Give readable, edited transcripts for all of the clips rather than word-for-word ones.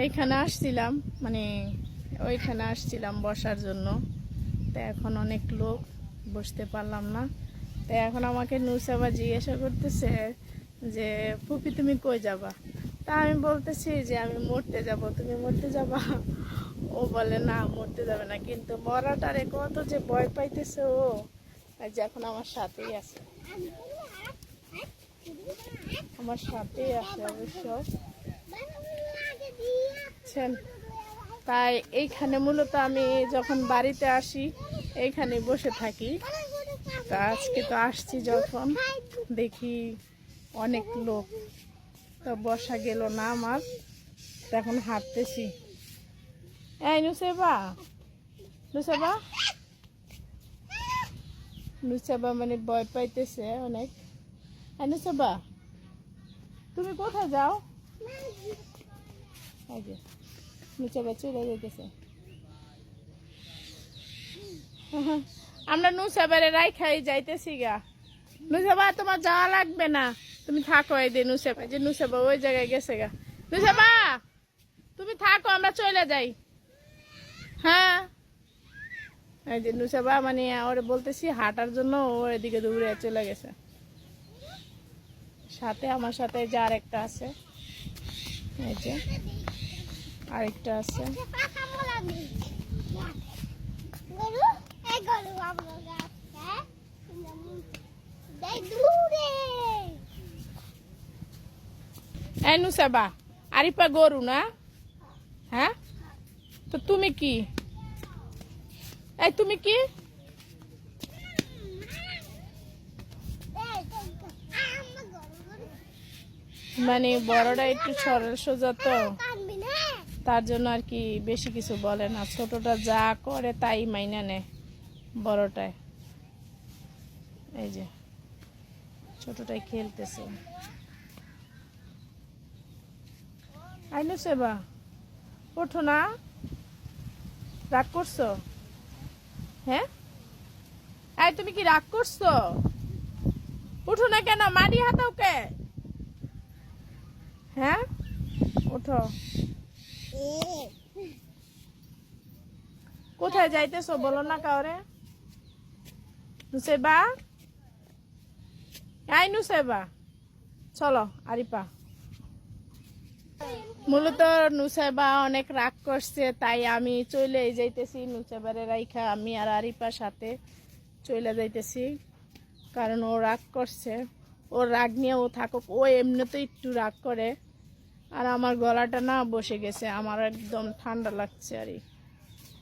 এইখানে আসছিলাম, মানে ওইখানে আসছিলাম বসার জন্য। তো এখন অনেক লোক, বসতে পারলাম না। তো এখন আমাকে নুসাবা জিজ্ঞাসা করতেছে যে ফুপি তুমি কই যাবা। তা আমি বলতেছি যে আমি মরতে যাব। তুমি মরতে যাবা? ও বলে না, মরতে যাবে না, কিন্তু মরাটারে কত যে ভয় পাইতেছে ও। আর যে এখন আমার সাথেই আছে, আমার সাথেই আছে অবশ্য। তাই এইখানে মূলত আমি যখন বাড়িতে আসি এইখানে বসে থাকি। তা আজকে তো আসছি যখন, দেখি অনেক লোক, তো বসা গেল না আমার। এখন হাঁটতেছি। এই নুসেবা, নুসেবা, নুসেবা মানে ভয় পাইতেছে অনেক। এই নুসেবা, তুমি কোথায় যাও? এই যে নুসেবা চলে যেতেছে। আমরা নুসেবারে রাইখাই যাইতেছি গা। নুসেবা তোমার যাওয়া লাগবে না, তুমি থাকো। এই যে নুসেবা, যে নুসেবা ওই জায়গায় গেছে গা। নুসেবা তুমি থাকো, আমরা চলে যাই। হ্যাঁ, এই যে নুসেবা মানে ওরে বলতেছি হাঁটার জন্য, ও এদিকে দৌড়ে চলে গেছে। সাথে আমার সাথে যে আরেকটা আছে, এই যে আরেকটা আছে। এই নুসেবা, আরিফা গরু না? হ্যাঁ, তো তুমি কি? এই তুমি কি? মানে বড়টা একটু সরল সোজা, তো তার জন্য আর কি বেশি কিছু বলে না। ছোটটা যা করে তাই মাইনা নেয় বড়টায়। এই যে ছোটটাই খেলতেছে। আইনো সেবা, ওঠো না, রাগ করছো? হ্যাঁ, এই তুমি কি রাগ করছো? উঠো না কেন, মারি হাতাও কে? হ্যাঁ, ওঠো। কোথায় যাইতেছো বলো না কাউরে? নুসেবা, এই নুসেবা, চলো আরিফা। মূলত নুসেবা অনেক রাগ করছে, তাই আমি চলে যাইতেছি। নুসেবারে রাইখা আমি আর আরিফার সাথে চলে যাইতেছি, কারণ ও রাগ করছে। ওর রাগ নিয়ে ও থাকুক, ও এমনিতে একটু রাগ করে। আর আমার গলাটা না বসে গেছে, আমার একদম ঠান্ডা লাগছে, আর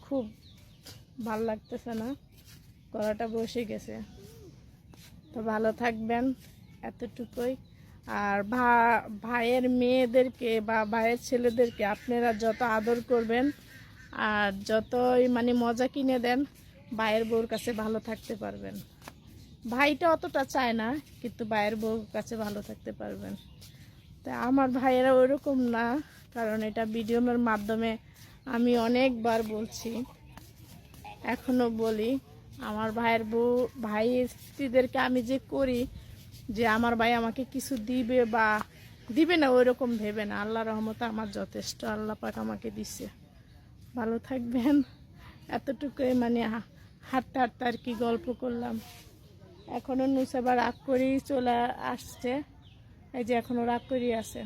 খুব ভাল লাগতেছে না, গলাটা বসে গেছে। তো ভালো থাকবেন, এতটুকুই। আর ভাইয়ের মেয়েদেরকে বা ভাইয়ের ছেলেদেরকে আপনারা যত আদর করবেন আর যতই মানে মজা কিনে দেন, ভাইয়ের বউর কাছে ভালো থাকতে পারবেন। ভাইটা অতটা চায় না, কিন্তু ভাইয়ের বউর কাছে ভালো থাকতে পারবেন। তা আমার ভাইয়েরা ওইরকম না, কারণ এটা ভিডিওর মাধ্যমে আমি অনেকবার বলছি, এখনো বলি। আমার ভাইয়ের বউ, ভাইয়ের স্ত্রীদেরকে আমি যে করি, যে আমার ভাই আমাকে কিছু দিবে বা দিবে না ওইরকম ভেবে না। আল্লাহ রহমতে আমার যথেষ্ট, আল্লাহ পাক আমাকে দিচ্ছে। ভালো থাকবেন, এতটুকুই। মানে হাঁটতে হাঁটতে আর কি গল্প করলাম। এখনো নুসেবা রাগ করেই চলে আসছে, এই যে এখনো রাগ করেই আছে।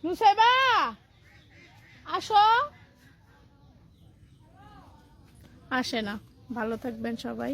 নুসেবা আসো, আসে না। ভালো থাকবেন সবাই।